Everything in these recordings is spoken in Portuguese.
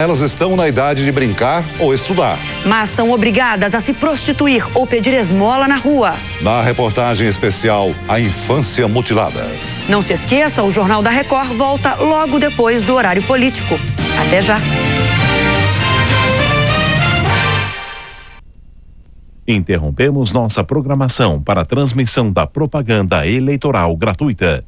Elas estão na idade de brincar ou estudar. Mas são obrigadas a se prostituir ou pedir esmola na rua. Na reportagem especial, a infância mutilada. Não se esqueça, o Jornal da Record volta logo depois do horário político. Até já. Interrompemos nossa programação para a transmissão da propaganda eleitoral gratuita.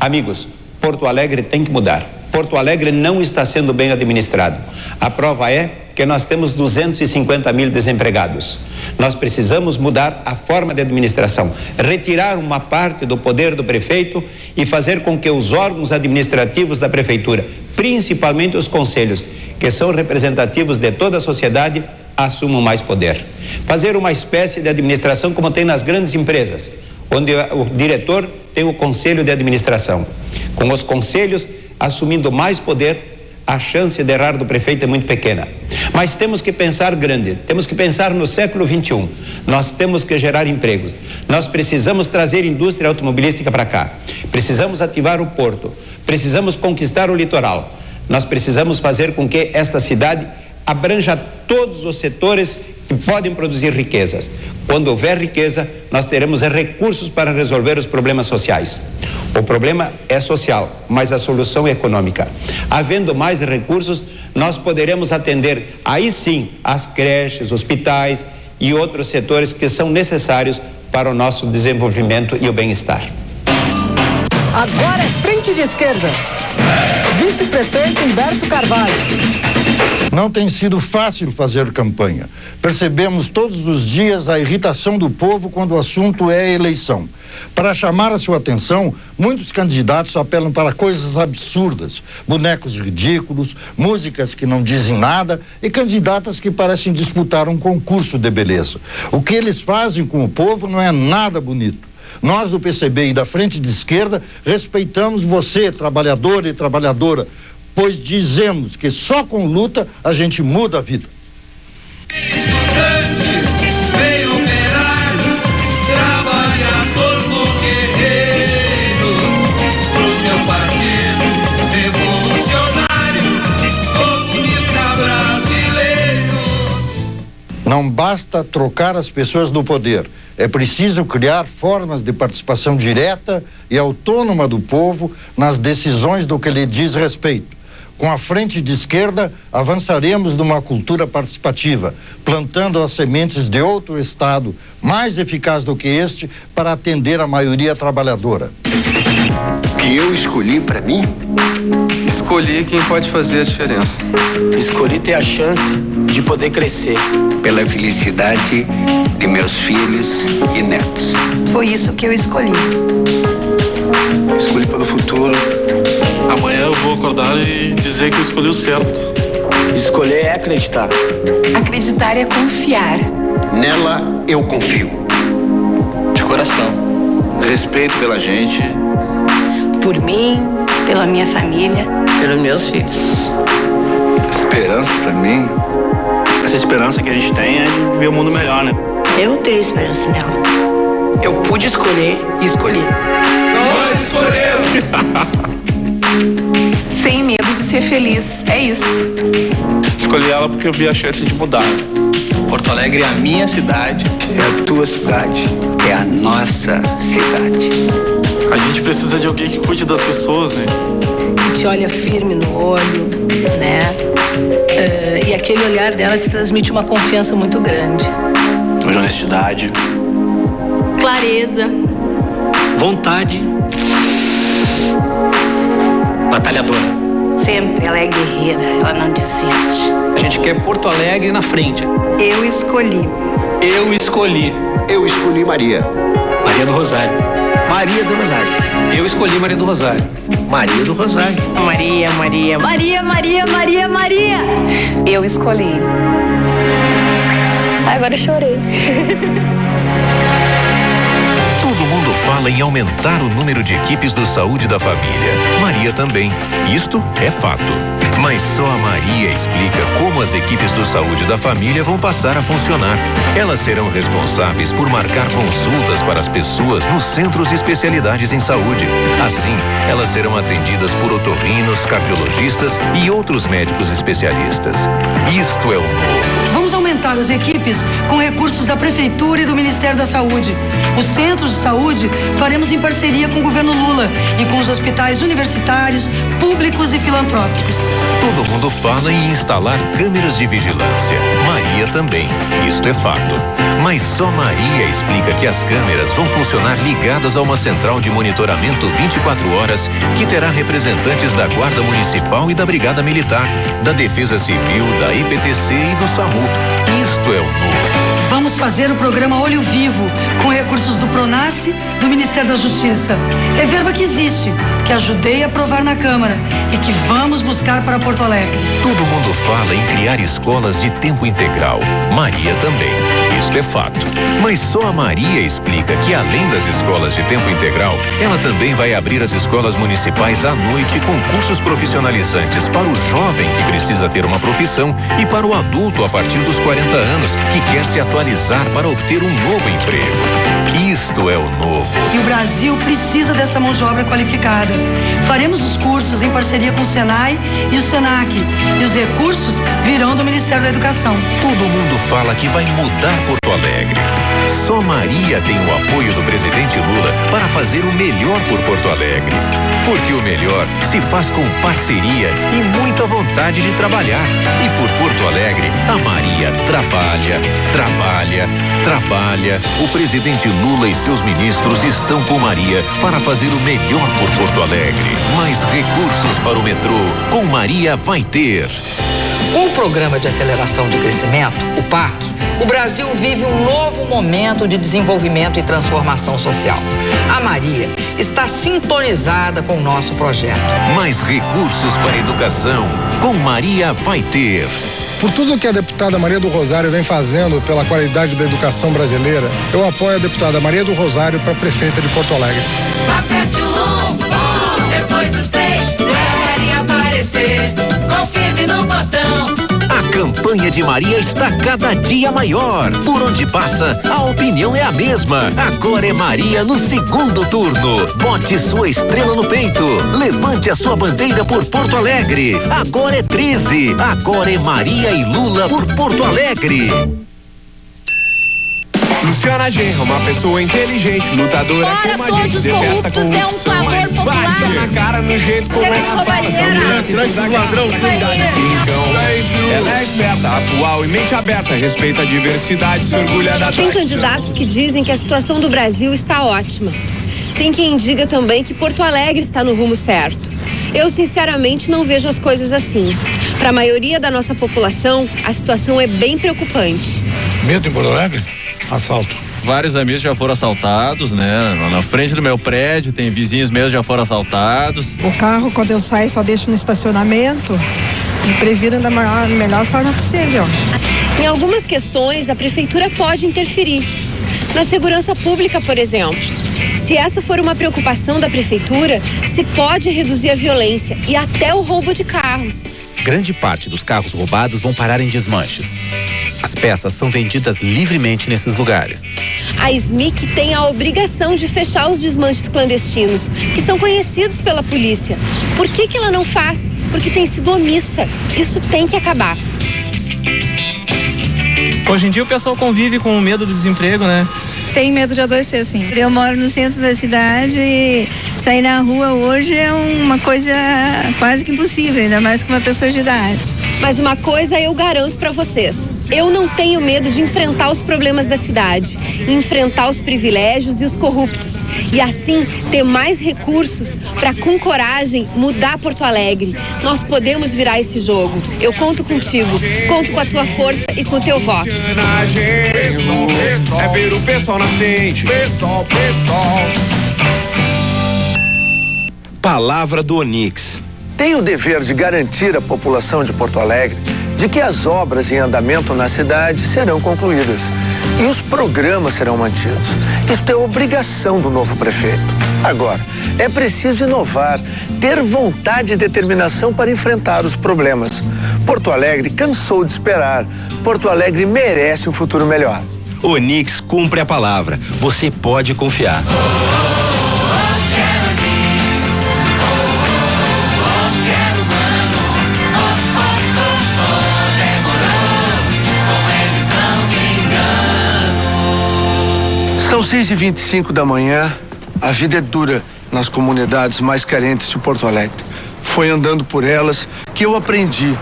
Amigos, Porto Alegre tem que mudar. Porto Alegre não está sendo bem administrado. A prova é que nós temos 250 mil desempregados. Nós precisamos mudar a forma de administração, retirar uma parte do poder do prefeito e fazer com que os órgãos administrativos da prefeitura, principalmente os conselhos, que são representativos de toda a sociedade, assumam mais poder. Fazer uma espécie de administração como tem nas grandes empresas, onde o diretor tem o conselho de administração. Com os conselhos assumindo mais poder, a chance de errar do prefeito é muito pequena. Mas temos que pensar grande, temos que pensar no século XXI. Nós temos que gerar empregos. Nós precisamos trazer indústria automobilística para cá. Precisamos ativar o porto. Precisamos conquistar o litoral. Nós precisamos fazer com que esta cidade abranja todos os setores que podem produzir riquezas. Quando houver riqueza, nós teremos recursos para resolver os problemas sociais. O problema é social, mas a solução é econômica. Havendo mais recursos, nós poderemos atender, aí sim, as creches, hospitais e outros setores que são necessários para o nosso desenvolvimento e o bem-estar. Agora é frente de esquerda. Vice-prefeito Humberto Carvalho. Não tem sido fácil fazer campanha. Percebemos todos os dias a irritação do povo quando o assunto é eleição. Para chamar a sua atenção, muitos candidatos apelam para coisas absurdas, bonecos ridículos, músicas que não dizem nada e candidatas que parecem disputar um concurso de beleza. O que eles fazem com o povo não é nada bonito. Nós do PCB e da Frente de Esquerda respeitamos você, trabalhador e trabalhadora, pois dizemos que só com luta a gente muda a vida. Não basta trocar as pessoas do poder. É preciso criar formas de participação direta e autônoma do povo nas decisões do que lhe diz respeito. Com a Frente de Esquerda, avançaremos numa cultura participativa, plantando as sementes de outro Estado mais eficaz do que este para atender a maioria trabalhadora. Que eu escolhi para mim? Escolhi quem pode fazer a diferença. Escolhi ter a chance de poder crescer. Pela felicidade de meus filhos e netos. Foi isso que eu escolhi. Escolhi pelo futuro. Amanhã eu vou acordar e dizer que eu escolhi o certo. Escolher é acreditar. Acreditar é confiar. Nela eu confio. De coração. Respeito pela gente. Por mim, pela minha família, pelos meus filhos. Esperança pra mim. Essa esperança que a gente tem é de ver o mundo melhor, né? Eu tenho esperança nela. Eu pude escolher e escolhi. Nós escolhemos! Sem medo de ser feliz, é isso. Escolhi ela porque eu vi a chance de mudar. Porto Alegre é a minha cidade. É a tua cidade. É a nossa cidade. A gente precisa de alguém que cuide das pessoas, né? Que te olha firme no olho, né? E aquele olhar dela te transmite uma confiança muito grande. De honestidade. Clareza. Vontade. Batalhadora. Sempre ela é guerreira, ela não desiste. A gente quer Porto Alegre na frente. Eu escolhi. Eu escolhi. Eu escolhi Maria. Maria do Rosário. Maria do Rosário. Eu escolhi Maria do Rosário. Maria do Rosário. Maria, Maria. Maria, Maria, Maria, Maria. Eu escolhi. Agora eu chorei. Todo mundo fala fala em aumentar o número de equipes do Saúde da Família. Maria também. Isto é fato. Mas só a Maria explica como as equipes do Saúde da Família vão passar a funcionar. Elas serão responsáveis por marcar consultas para as pessoas nos centros de especialidades em saúde. Assim, elas serão atendidas por otorrinos, cardiologistas e outros médicos especialistas. Isto é o novo. Vamos aumentar as equipes com recursos da Prefeitura e do Ministério da Saúde. Os centros de saúde faremos em parceria com o governo Lula e com os hospitais universitários, públicos e filantrópicos. Todo mundo fala em instalar câmeras de vigilância. Maria também. Isto é fato. Mas só Maria explica que as câmeras vão funcionar ligadas a uma central de monitoramento 24 horas que terá representantes da Guarda Municipal e da Brigada Militar, da Defesa Civil, da IPTC e do SAMU. Isto é o novo. Vamos fazer o programa Olho Vivo, com recursos do Pronasce, do Ministério da Justiça. É verba que existe, que ajudei a aprovar na Câmara e que vamos buscar para Porto Alegre. Todo mundo fala em criar escolas de tempo integral. Maria também. Isto é fato. Mas só a Maria explica que, além das escolas de tempo integral, ela também vai abrir as escolas municipais à noite com cursos profissionalizantes para o jovem que precisa ter uma profissão e para o adulto a partir dos 40 anos que quer se atualizar para obter um novo emprego. Isto é o novo. E o Brasil precisa dessa mão de obra qualificada. Faremos os cursos em parceria com o Senai e o Senac. E os recursos virão do Ministério da Educação. Todo mundo fala que vai mudar Porto Alegre. Só Maria tem o apoio do presidente Lula para fazer o melhor por Porto Alegre. Porque o melhor se faz com parceria e muita vontade de trabalhar. E por Porto Alegre, a Maria trabalha, trabalha, trabalha. O presidente Lula e seus ministros estão com Maria para fazer o melhor por Porto Alegre. Mais recursos para o metrô, com Maria vai ter. Com o Programa de Aceleração de Crescimento, o PAC, o Brasil vive um novo momento de desenvolvimento e transformação social. A Maria está sintonizada com o nosso projeto. Mais recursos para a educação, com Maria vai ter. Por tudo que a deputada Maria do Rosário vem fazendo pela qualidade da educação brasileira, eu apoio a deputada Maria do Rosário para prefeita de Porto Alegre. Aperte o 1, depois o 3, Maria aparecer, confirme no botão. A campanha de Maria está cada dia maior. Por onde passa, a opinião é a mesma. Agora é Maria no segundo turno. Bote sua estrela no peito. Levante a sua bandeira por Porto Alegre. Agora é 13. Agora é Maria e Lula por Porto Alegre. Luciana Genro, uma pessoa inteligente, lutadora como a gente, detesta corrupção, mas bate na cara no jeito como ela fala. Essa mulher traz os ladrão, ela é esperta, atual e mente aberta, respeita a diversidade, se orgulha da Tem candidatos que dizem que a situação do Brasil está ótima. Tem quem diga também que Porto Alegre está no rumo certo. Eu, sinceramente, não vejo as coisas assim. Para a maioria da nossa população, a situação é bem preocupante. Medo em Porto Alegre? Assalto. Vários amigos já foram assaltados, né? Na frente do meu prédio, tem vizinhos meus que já foram assaltados. O carro, quando eu saio, só deixo no estacionamento. Me previno da melhor forma possível. Em algumas questões, a prefeitura pode interferir. Na segurança pública, por exemplo. Se essa for uma preocupação da prefeitura, se pode reduzir a violência e até o roubo de carros. Grande parte dos carros roubados vão parar em desmanches. As peças são vendidas livremente nesses lugares. A SMIC tem a obrigação de fechar os desmanches clandestinos, que são conhecidos pela polícia. Por que ela não faz? Porque tem sido omissa. Isso tem que acabar. Hoje em dia o pessoal convive com o medo do desemprego, né? Tem medo de adoecer, sim. Eu moro no centro da cidade e sair na rua hoje é uma coisa quase que impossível, ainda mais com uma pessoa de idade. Mas uma coisa eu garanto pra vocês. Eu não tenho medo de enfrentar os problemas da cidade, enfrentar os privilégios e os corruptos. E assim ter mais recursos para, com coragem, mudar Porto Alegre. Nós podemos virar esse jogo. Eu conto contigo, conto com a tua força e com o teu voto. É ver o pessoal nascente. Pessoal. Palavra do Onix. Tem o dever de garantir à população de Porto Alegre de que as obras em andamento na cidade serão concluídas. E os programas serão mantidos. Isto é obrigação do novo prefeito. Agora, é preciso inovar, ter vontade e determinação para enfrentar os problemas. Porto Alegre cansou de esperar. Porto Alegre merece um futuro melhor. Onix cumpre a palavra. Você pode confiar. São 6h25 da manhã. A vida é dura nas comunidades mais carentes de Porto Alegre. Foi andando por elas que eu aprendi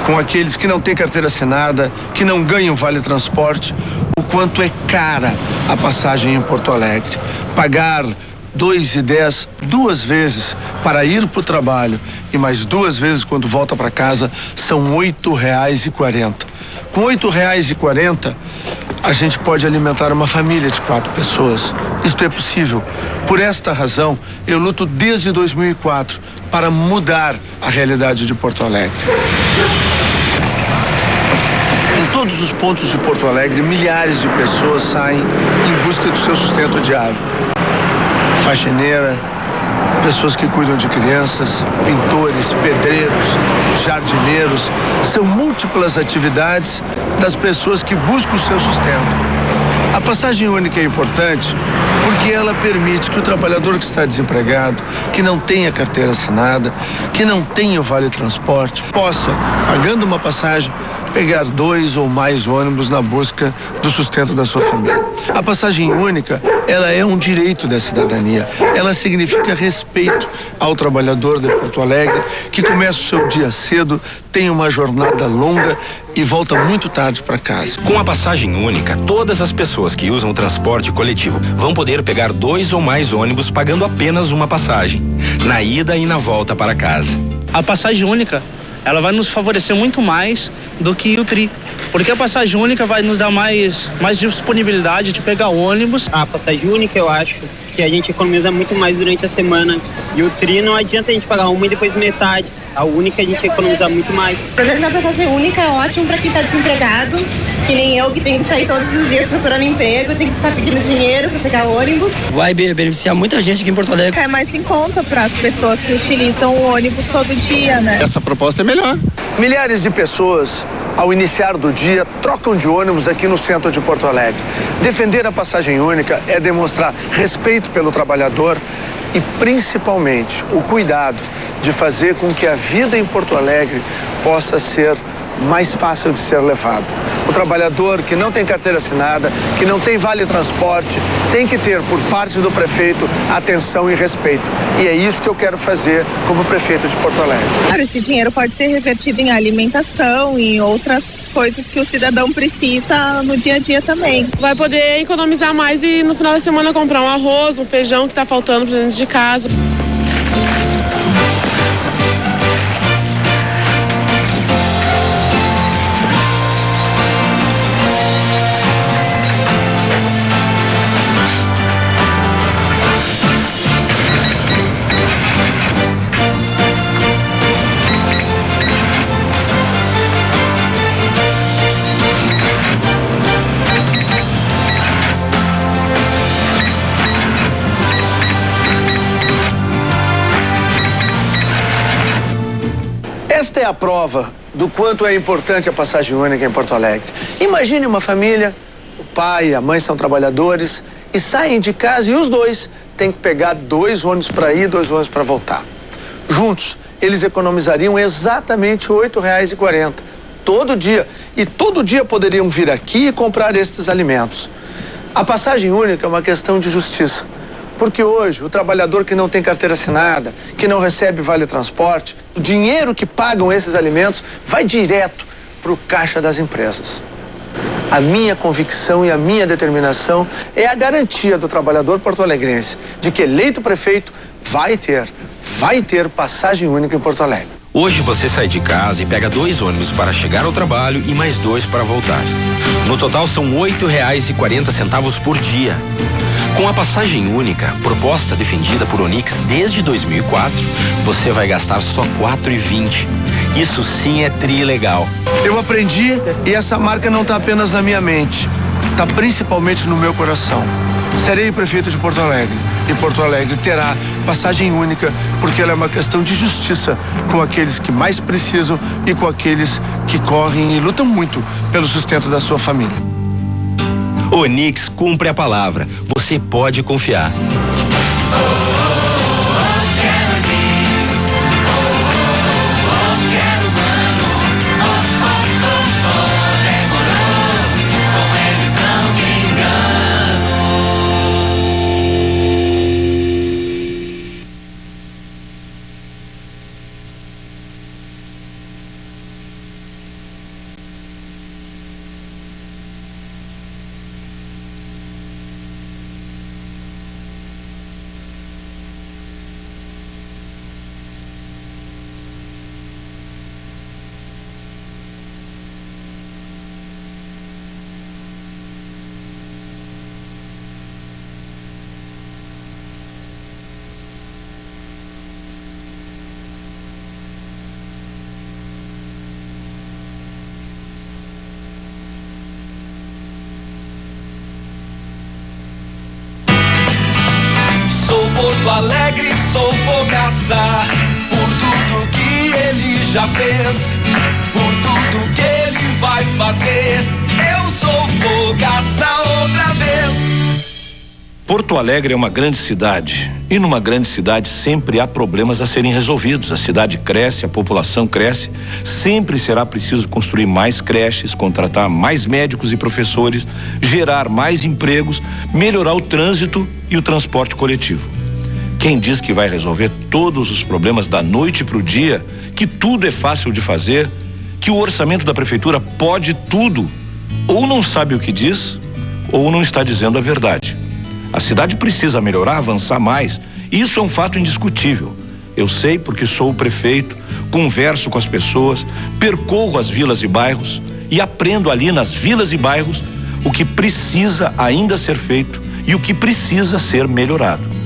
com aqueles que não têm carteira assinada, que não ganham vale transporte, o quanto é cara a passagem em Porto Alegre. Pagar R$ 2,10 2 vezes para ir para o trabalho e mais 2 vezes quando volta para casa são R$ 8,40. Com R$ 8,40 a gente pode alimentar uma família de 4 pessoas. Isto é possível. Por esta razão, eu luto desde 2004 para mudar a realidade de Porto Alegre. Em todos os pontos de Porto Alegre, milhares de pessoas saem em busca do seu sustento diário. Faxineira, pessoas que cuidam de crianças, pintores, pedreiros, jardineiros. São múltiplas atividades das pessoas que buscam o seu sustento. A passagem única é importante porque ela permite que o trabalhador que está desempregado, que não tenha carteira assinada, que não tenha o vale transporte, possa, pagando uma passagem, pegar 2 ou mais ônibus na busca do sustento da sua família. A passagem única, ela é um direito da cidadania. Ela significa respeito ao trabalhador de Porto Alegre, que começa o seu dia cedo, tem uma jornada longa e volta muito tarde para casa. Com a passagem única, todas as pessoas que usam o transporte coletivo vão poder pegar 2 ou mais ônibus pagando apenas uma passagem, na ida e na volta para casa. A passagem única, ela vai nos favorecer muito mais do que o tri, porque a passagem única vai nos dar mais disponibilidade de pegar ônibus. A passagem única, eu acho que a gente economiza muito mais durante a semana, e o tri não adianta a gente pagar uma e depois metade. A única a gente economiza muito mais. O projeto da passagem única é ótimo para quem está desempregado, que nem eu, que tem que sair todos os dias procurando emprego, tem que ficar pedindo dinheiro para pegar ônibus. Vai beneficiar muita gente aqui em Porto Alegre. É mais em conta para as pessoas que utilizam o ônibus todo dia, né? Essa proposta é melhor. Milhares de pessoas, ao iniciar do dia, trocam de ônibus aqui no centro de Porto Alegre. Defender a passagem única é demonstrar respeito pelo trabalhador e, principalmente, o cuidado de fazer com que a vida em Porto Alegre possa ser mais fácil de ser levada. O trabalhador que não tem carteira assinada, que não tem vale transporte, tem que ter, por parte do prefeito, atenção e respeito. E é isso que eu quero fazer como prefeito de Porto Alegre. Claro, esse dinheiro pode ser revertido em alimentação e outras coisas que o cidadão precisa no dia a dia também. Vai poder economizar mais e no final da semana comprar um arroz, um feijão que está faltando para dentro de casa. Esta é a prova do quanto é importante a passagem única em Porto Alegre. Imagine uma família, o pai e a mãe são trabalhadores e saem de casa e os dois têm que pegar 2 ônibus para ir, 2 ônibus para voltar. Juntos, eles economizariam exatamente R$ 8,40 todo dia. E todo dia poderiam vir aqui e comprar estes alimentos. A passagem única é uma questão de justiça. Porque hoje, o trabalhador que não tem carteira assinada, que não recebe vale transporte, o dinheiro que pagam esses alimentos vai direto para o caixa das empresas. A minha convicção e a minha determinação é a garantia do trabalhador porto-alegrense de que, eleito prefeito, vai ter passagem única em Porto Alegre. Hoje você sai de casa e pega 2 ônibus para chegar ao trabalho e mais 2 para voltar. No total são R$ 8,40 por dia. Com a passagem única, proposta defendida por Onix desde 2004, você vai gastar só R$ 4,20. Isso sim é trilegal. Eu aprendi e essa marca não está apenas na minha mente. está principalmente no meu coração. Serei prefeito de Porto Alegre e Porto Alegre terá passagem única porque ela é uma questão de justiça com aqueles que mais precisam e com aqueles que correm e lutam muito pelo sustento da sua família. Onix cumpre a palavra. Você pode confiar. Porto Alegre, sou Fogaça, por tudo que ele já fez, por tudo que ele vai fazer, eu sou Fogaça outra vez. Porto Alegre é uma grande cidade e numa grande cidade sempre há problemas a serem resolvidos. A cidade cresce, a população cresce, sempre será preciso construir mais creches, contratar mais médicos e professores, gerar mais empregos, melhorar o trânsito e o transporte coletivo. Quem diz que vai resolver todos os problemas da noite para o dia, que tudo é fácil de fazer, que o orçamento da prefeitura pode tudo, ou não sabe o que diz, ou não está dizendo a verdade. A cidade precisa melhorar, avançar mais. Isso é um fato indiscutível. Eu sei porque sou o prefeito, converso com as pessoas, percorro as vilas e bairros e aprendo ali nas vilas e bairros o que precisa ainda ser feito e o que precisa ser melhorado.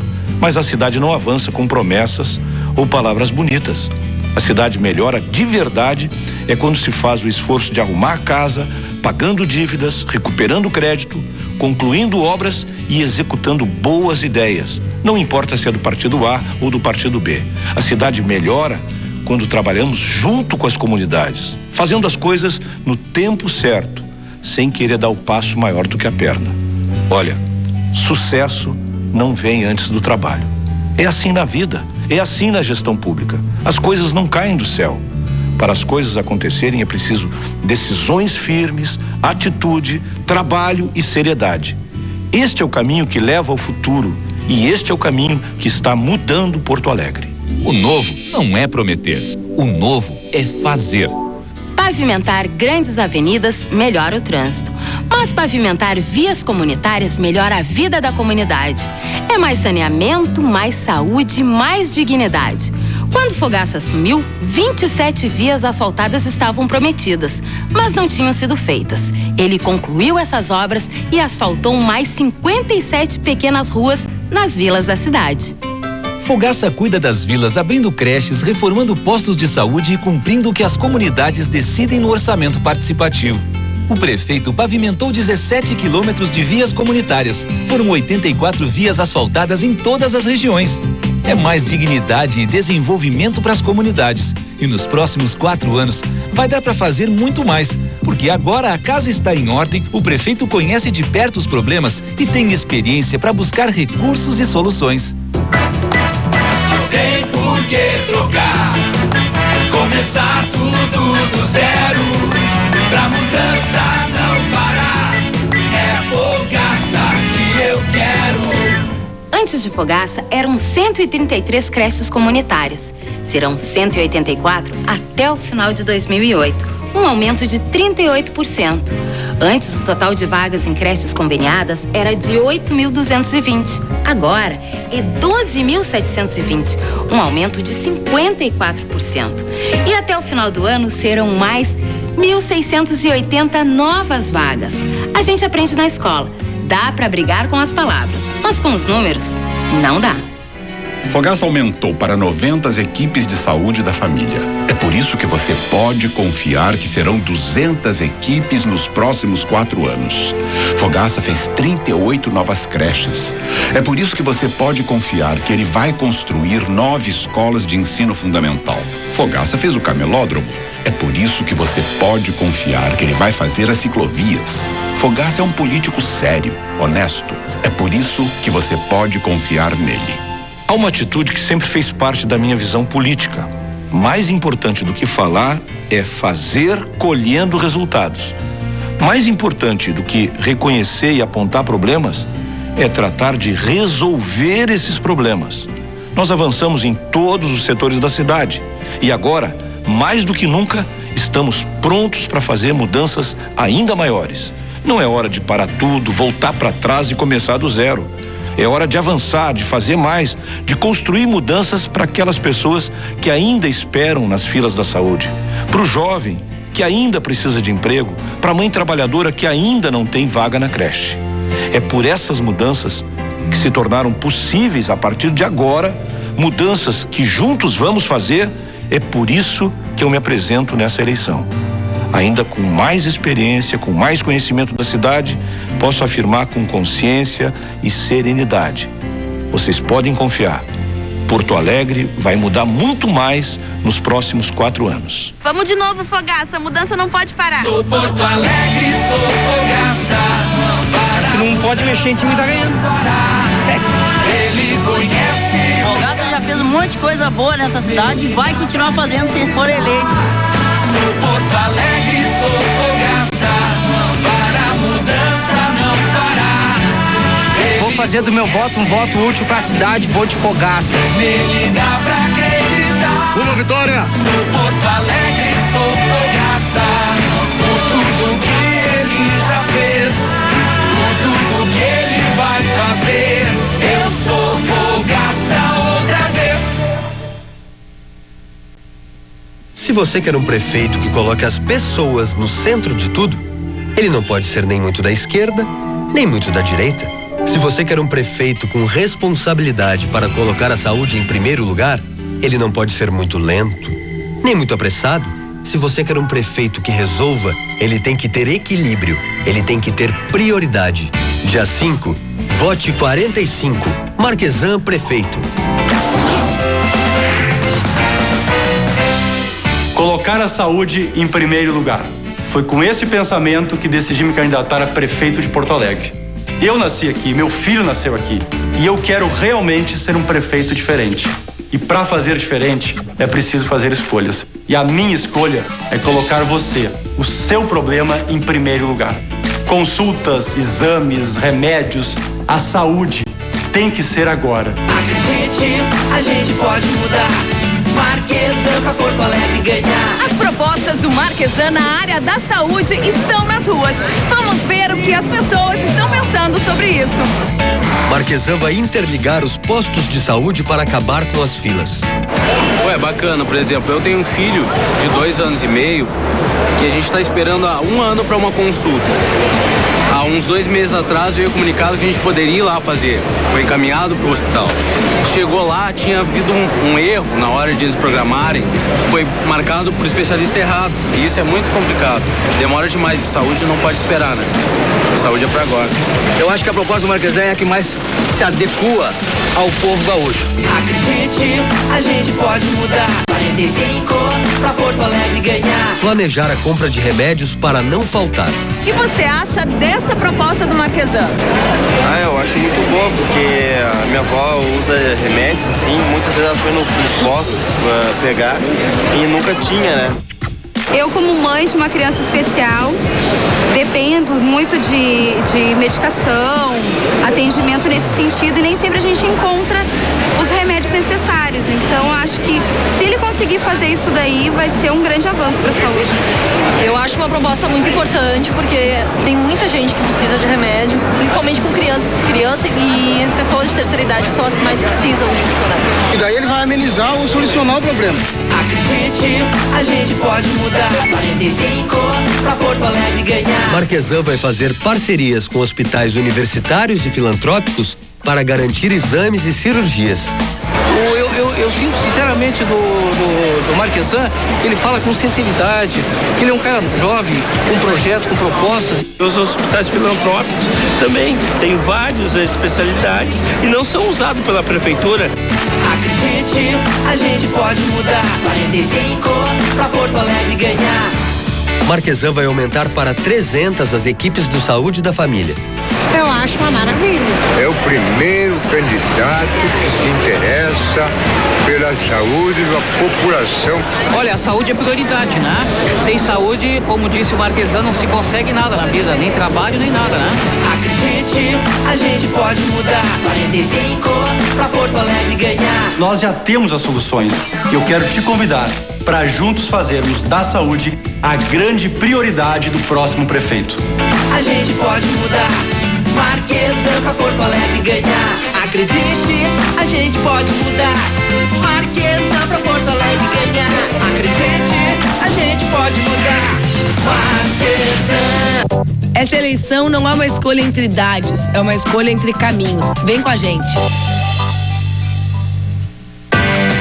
Mas a cidade não avança com promessas ou palavras bonitas. A cidade melhora de verdade é quando se faz o esforço de arrumar a casa, pagando dívidas, recuperando crédito, concluindo obras e executando boas ideias. Não importa se é do partido A ou do partido B. A cidade melhora quando trabalhamos junto com as comunidades, fazendo as coisas no tempo certo, sem querer dar o passo maior do que a perna. Olha, sucesso não vem antes do trabalho. É assim na vida, é assim na gestão pública. As coisas não caem do céu. Para as coisas acontecerem é preciso decisões firmes, atitude, trabalho e seriedade. Este é o caminho que leva ao futuro e este é o caminho que está mudando Porto Alegre. O novo não é prometer, o novo é fazer. Pavimentar grandes avenidas melhora o trânsito, mas pavimentar vias comunitárias melhora a vida da comunidade. É mais saneamento, mais saúde, mais dignidade. Quando Fogaça assumiu, 27 vias asfaltadas estavam prometidas, mas não tinham sido feitas. Ele concluiu essas obras e asfaltou mais 57 pequenas ruas nas vilas da cidade. Fogaça cuida das vilas abrindo creches, reformando postos de saúde e cumprindo o que as comunidades decidem no orçamento participativo. O prefeito pavimentou 17 quilômetros de vias comunitárias. Foram 84 vias asfaltadas em todas as regiões. É mais dignidade e desenvolvimento para as comunidades. E nos próximos 4 anos vai dar para fazer muito mais, porque agora a casa está em ordem, o prefeito conhece de perto os problemas e tem experiência para buscar recursos e soluções. Tem por que trocar, começar tudo do zero, pra mudança não parar, é Fogaça que eu quero. Antes de Fogaça, eram 133 creches comunitárias. Serão 184 até o final de 2008, um aumento de 38%. Antes, o total de vagas em creches conveniadas era de 8.220. Agora, é 12.720, um aumento de 54%. E até o final do ano, serão mais 1.680 novas vagas. A gente aprende na escola. Dá para brigar com as palavras, mas com os números, não dá. Fogaça aumentou para 90 equipes de saúde da família. É por isso que você pode confiar que serão 200 equipes nos próximos 4 anos. Fogaça fez 38 novas creches. É por isso que você pode confiar que ele vai construir 9 escolas de ensino fundamental. Fogaça fez o camelódromo. É por isso que você pode confiar que ele vai fazer as ciclovias. Fogaça é um político sério, honesto. É por isso que você pode confiar nele. Há uma atitude que sempre fez parte da minha visão política. Mais importante do que falar é fazer colhendo resultados. Mais importante do que reconhecer e apontar problemas é tratar de resolver esses problemas. Nós avançamos em todos os setores da cidade e agora, mais do que nunca, estamos prontos para fazer mudanças ainda maiores. Não é hora de parar tudo, voltar para trás e começar do zero. É hora de avançar, de fazer mais, de construir mudanças para aquelas pessoas que ainda esperam nas filas da saúde, para o jovem que ainda precisa de emprego, para a mãe trabalhadora que ainda não tem vaga na creche. É por essas mudanças que se tornaram possíveis a partir de agora, mudanças que juntos vamos fazer. É por isso que eu me apresento nessa eleição. Ainda com mais experiência, com mais conhecimento da cidade, posso afirmar com consciência e serenidade. Vocês podem confiar. Porto Alegre vai mudar muito mais nos próximos 4 anos. Vamos de novo, Fogaça. A mudança não pode parar. Sou Porto Alegre, sou Fogaça. Se não pode mexer em time, tá ganhando. Ele conhece. Fogaça já fez um monte de coisa boa nessa cidade e vai continuar fazendo se for eleito. Sou Porto Alegre, sou Fogaça. Para a mudança não parar. Vou fazer do meu voto um voto útil pra cidade, vou de Fogaça. Nele dá pra acreditar. Uma vitória! Sou Porto Alegre, sou Fogaça. Por tudo que ele já fez, por tudo que ele vai fazer, eu sou Fogaça outra vez. Se você quer um prefeito que coloque as pessoas no centro de tudo, ele não pode ser nem muito da esquerda, nem muito da direita. Se você quer um prefeito com responsabilidade para colocar a saúde em primeiro lugar, ele não pode ser muito lento, nem muito apressado. Se você quer um prefeito que resolva, ele tem que ter equilíbrio, ele tem que ter prioridade. Dia 5, vote 45. Marquesan Prefeito. Colocar a saúde em primeiro lugar. Foi com esse pensamento que decidi me candidatar a prefeito de Porto Alegre. Eu nasci aqui, meu filho nasceu aqui, e eu quero realmente ser um prefeito diferente. E para fazer diferente, é preciso fazer escolhas. E a minha escolha é colocar você, o seu problema, em primeiro lugar. Consultas, exames, remédios, a saúde tem que ser agora. Acredite, a gente pode mudar. Marquesan pra Porto Alegre ganhar. As propostas do Marquesan na área da saúde estão nas ruas. Vamos ver o que as pessoas estão pensando sobre isso. Marquesan vai interligar os postos de saúde para acabar com as filas. Ué, bacana, por exemplo, eu tenho um filho de 2 anos e meio que a gente está esperando há 1 ano para uma consulta. Há uns 2 meses atrás veio comunicado que a gente poderia ir lá fazer. Foi encaminhado para o hospital. Chegou lá, tinha havido um erro na hora de eles programarem. Foi marcado por especialista errado. E isso é muito complicado. Demora demais. Saúde não pode esperar, né? Saúde é para agora. Eu acho que a proposta do Marquesan é a que mais se adequa ao povo gaúcho. Acredite, a gente pode mudar. 45 pra Porto Alegre ganhar. Planejar a compra de remédios para não faltar. O que você acha dessa proposta do Marquesan? Eu acho muito bom, porque a minha avó usa remédios, assim, muitas vezes ela foi nos postos pegar e nunca tinha, né? Eu, como mãe de uma criança especial, dependo muito de medicação, atendimento nesse sentido, e nem sempre a gente encontra os remédios necessários. Então, acho que se ele conseguir fazer isso daí, vai ser um grande avanço para a saúde. Eu acho uma proposta muito importante, porque tem muita gente que precisa de remédio, principalmente com crianças e pessoas de terceira idade, que são as que mais precisam disso, né? E daí ele vai amenizar ou solucionar o problema. Acredite, a gente pode mudar. 45 pra Porto Alegre ganhar. Marquesan vai fazer parcerias com hospitais universitários e filantrópicos para garantir exames e cirurgias. Eu sinto sinceramente do Marquesan, ele fala com sinceridade, que ele é um cara jovem, com projeto, com propostas. Os hospitais filantrópicos também têm várias especialidades e não são usados pela prefeitura. Acredite, a gente pode mudar. 45 pra Porto Alegre ganhar. Marquesan vai aumentar para 300 as equipes do Saúde da Família. Eu acho uma maravilha. É o primeiro candidato que se interessa pela saúde da população. Olha, a saúde é prioridade, né? Sem saúde, como disse o Marquesan, não se consegue nada na vida, nem trabalho, nem nada, né? Acredite, a gente pode mudar. 45 pra Porto Alegre ganhar. Nós já temos as soluções. Eu quero te convidar para juntos fazermos da saúde a grande prioridade do próximo prefeito. A gente pode mudar. Marquesan pra Porto Alegre ganhar. Acredite, a gente pode mudar. Marquesan pra Porto Alegre ganhar. Acredite, a gente pode mudar. Marquesan. Essa eleição não é uma escolha entre idades, é uma escolha entre caminhos. Vem com a gente.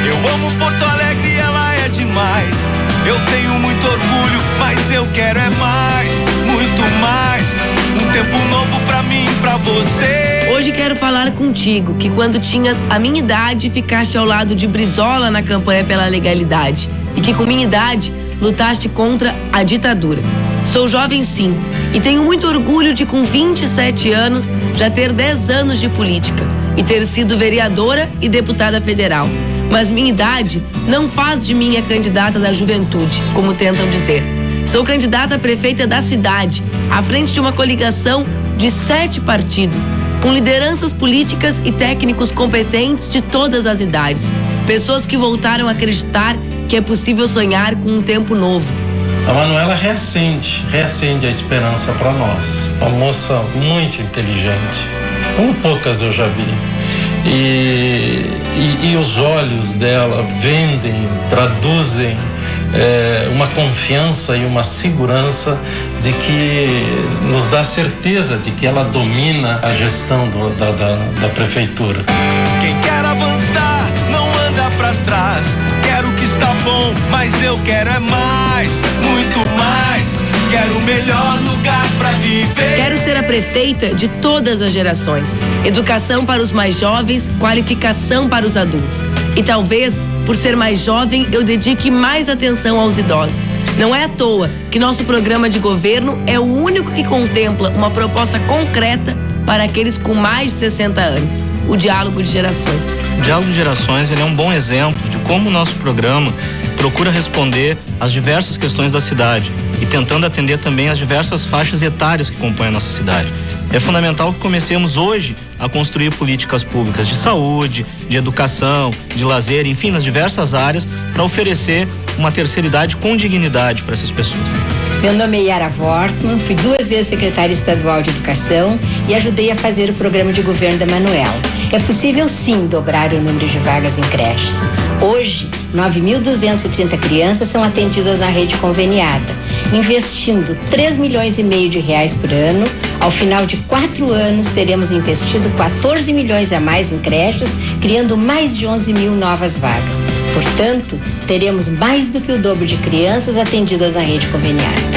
Eu amo Porto Alegre, ela é demais. Eu tenho muito orgulho, mas eu quero é mais, muito mais. Um tempo novo pra mim, pra você. Hoje quero falar contigo que quando tinhas a minha idade ficaste ao lado de Brizola na campanha pela legalidade e que com minha idade lutaste contra a ditadura. Sou jovem sim e tenho muito orgulho de com 27 anos já ter 10 anos de política e ter sido vereadora e deputada federal. Mas minha idade não faz de mim a candidata da juventude, como tentam dizer. Sou candidata a prefeita da cidade, à frente de uma coligação de 7 partidos, com lideranças políticas e técnicos competentes de todas as idades. Pessoas que voltaram a acreditar que é possível sonhar com um tempo novo. A Manuela reacende a esperança para nós. Uma moça muito inteligente, como poucas eu já vi. E os olhos dela traduzem uma confiança e uma segurança de que nos dá certeza de que ela domina a gestão da prefeitura. Quem quer avançar não anda pra trás. Quero o que está bom, mas eu quero é mais, muito mais. Quero o melhor lugar pra viver. Quero ser a prefeita de todas as gerações. Educação para os mais jovens, qualificação para os adultos. E talvez, por ser mais jovem, eu dedique mais atenção aos idosos. Não é à toa que nosso programa de governo é o único que contempla uma proposta concreta para aqueles com mais de 60 anos. O diálogo de gerações. O diálogo de gerações ele é um bom exemplo de como o nosso programa procura responder às diversas questões da cidade e tentando atender também as diversas faixas etárias que compõem a nossa cidade. É fundamental que comecemos hoje a construir políticas públicas de saúde, de educação, de lazer, enfim, nas diversas áreas, para oferecer uma terceira idade com dignidade para essas pessoas. Meu nome é Yara Wortmann, fui 2 vezes secretária estadual de educação e ajudei a fazer o programa de governo da Manuela. É possível sim dobrar o número de vagas em creches. Hoje, 9.230 crianças são atendidas na rede conveniada, investindo 3,5 milhões de reais por ano. Ao final de 4 anos, teremos investido 14 milhões a mais em creches, criando mais de 11 mil novas vagas. Portanto, teremos mais do que o dobro de crianças atendidas na rede conveniada.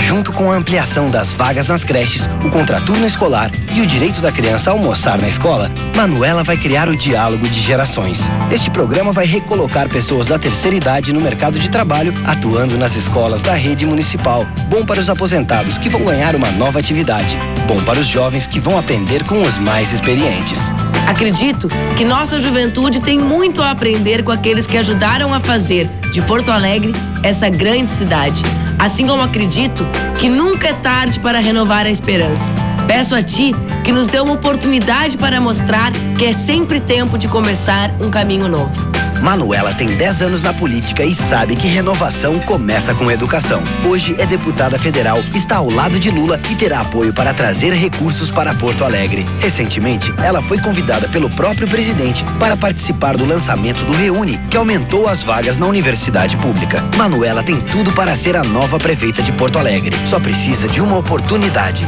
Junto com a ampliação das vagas nas creches, o contraturno escolar e o direito da criança a almoçar na escola, Manuela vai criar o Diálogo de Gerações. Este programa vai recolocar pessoas da terceira idade no mercado de trabalho, atuando nas escolas da rede municipal. Bom para os aposentados, que vão ganhar uma nova atividade. Bom para os jovens, que vão aprender com os mais experientes. Acredito que nossa juventude tem muito a aprender com aqueles que ajudaram a fazer de Porto Alegre essa grande cidade. Assim como acredito que nunca é tarde para renovar a esperança. Peço a ti que nos dê uma oportunidade para mostrar que é sempre tempo de começar um caminho novo. Manuela tem 10 anos na política e sabe que renovação começa com educação. Hoje é deputada federal, está ao lado de Lula e terá apoio para trazer recursos para Porto Alegre. Recentemente, ela foi convidada pelo próprio presidente para participar do lançamento do Reúne, que aumentou as vagas na universidade pública. Manuela tem tudo para ser a nova prefeita de Porto Alegre. Só precisa de uma oportunidade.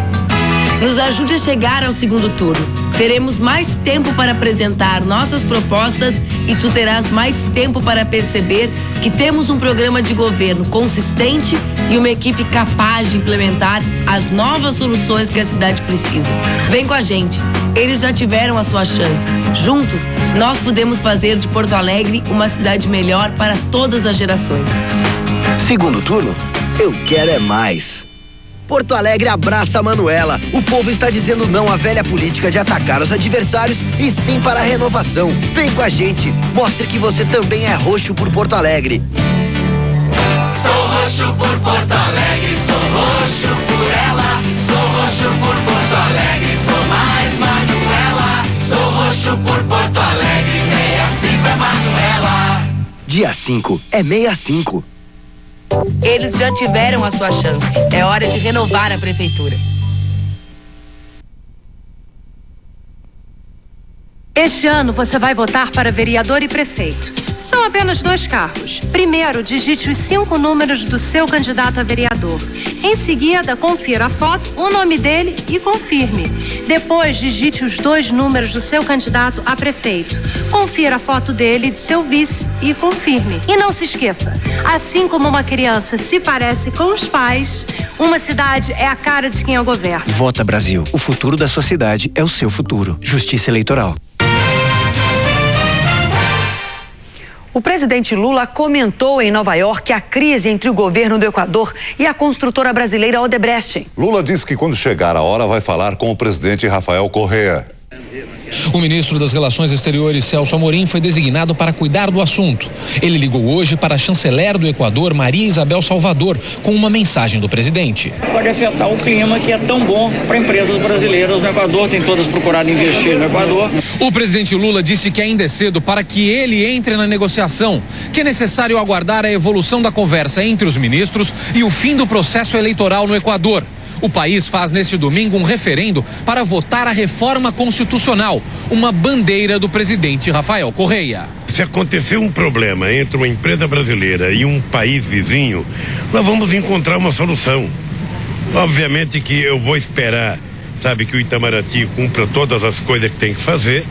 Nos ajude a chegar ao segundo turno. Teremos mais tempo para apresentar nossas propostas e tu terás mais tempo para perceber que temos um programa de governo consistente e uma equipe capaz de implementar as novas soluções que a cidade precisa. Vem com a gente. Eles já tiveram a sua chance. Juntos, nós podemos fazer de Porto Alegre uma cidade melhor para todas as gerações. Segundo turno, eu quero é mais. Porto Alegre abraça a Manuela. O povo está dizendo não à velha política de atacar os adversários e sim para a renovação. Vem com a gente. Mostre que você também é roxo por Porto Alegre. Sou roxo por Porto Alegre, sou roxo por ela. Sou roxo por Porto Alegre, sou mais Manuela. Sou roxo por Porto Alegre, 65 é Manuela. Dia 5 é 65. Eles já tiveram a sua chance. É hora de renovar a prefeitura. Este ano você vai votar para vereador e prefeito. São apenas 2 cargos. Primeiro, digite os 5 números do seu candidato a vereador. Em seguida, confira a foto, o nome dele e confirme. Depois, digite os 2 números do seu candidato a prefeito. Confira a foto dele e de seu vice e confirme. E não se esqueça, assim como uma criança se parece com os pais, uma cidade é a cara de quem a governa. Vota Brasil. O futuro da sua cidade é o seu futuro. Justiça Eleitoral. O presidente Lula comentou em Nova York a crise entre o governo do Equador e a construtora brasileira Odebrecht. Lula disse que quando chegar a hora vai falar com o presidente Rafael Correa. O ministro das Relações Exteriores, Celso Amorim, foi designado para cuidar do assunto. Ele ligou hoje para a chanceler do Equador, Maria Isabel Salvador, com uma mensagem do presidente. Pode afetar o clima que é tão bom para empresas brasileiras no Equador, tem todas procurado investir no Equador. O presidente Lula disse que ainda é cedo para que ele entre na negociação, que é necessário aguardar a evolução da conversa entre os ministros e o fim do processo eleitoral no Equador. O país faz neste domingo um referendo para votar a reforma constitucional, uma bandeira do presidente Rafael Correa. Se acontecer um problema entre uma empresa brasileira e um país vizinho, nós vamos encontrar uma solução. Obviamente que eu vou esperar, sabe, que o Itamaraty cumpra todas as coisas que tem que fazer.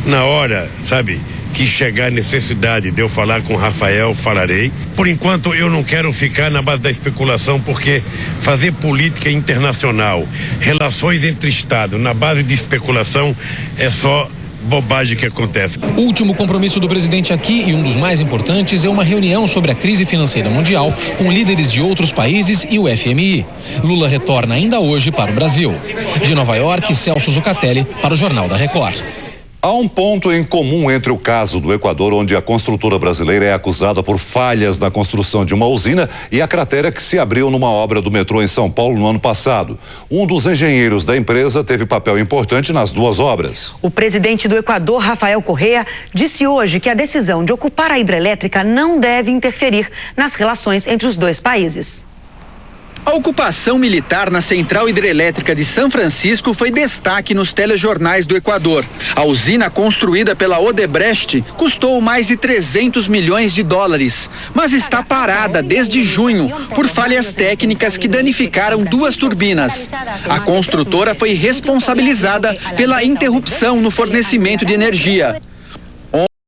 Na hora, sabe, que chegar a necessidade de eu falar com o Rafael, falarei. Por enquanto eu não quero ficar na base da especulação, porque fazer política internacional, relações entre Estados, na base de especulação, é só bobagem que acontece. O último compromisso do presidente aqui, e um dos mais importantes, é uma reunião sobre a crise financeira mundial com líderes de outros países e o FMI. Lula retorna ainda hoje para o Brasil. De Nova York, Celso Zucatelli para o Jornal da Record. Há um ponto em comum entre o caso do Equador, onde a construtora brasileira é acusada por falhas na construção de uma usina, e a cratera que se abriu numa obra do metrô em São Paulo no ano passado. Um dos engenheiros da empresa teve papel importante nas 2 obras. O presidente do Equador, Rafael Correa, disse hoje que a decisão de ocupar a hidrelétrica não deve interferir nas relações entre os 2 países. A ocupação militar na central hidrelétrica de São Francisco foi destaque nos telejornais do Equador. A usina construída pela Odebrecht custou mais de 300 milhões de dólares, mas está parada desde junho por falhas técnicas que danificaram 2 turbinas. A construtora foi responsabilizada pela interrupção no fornecimento de energia.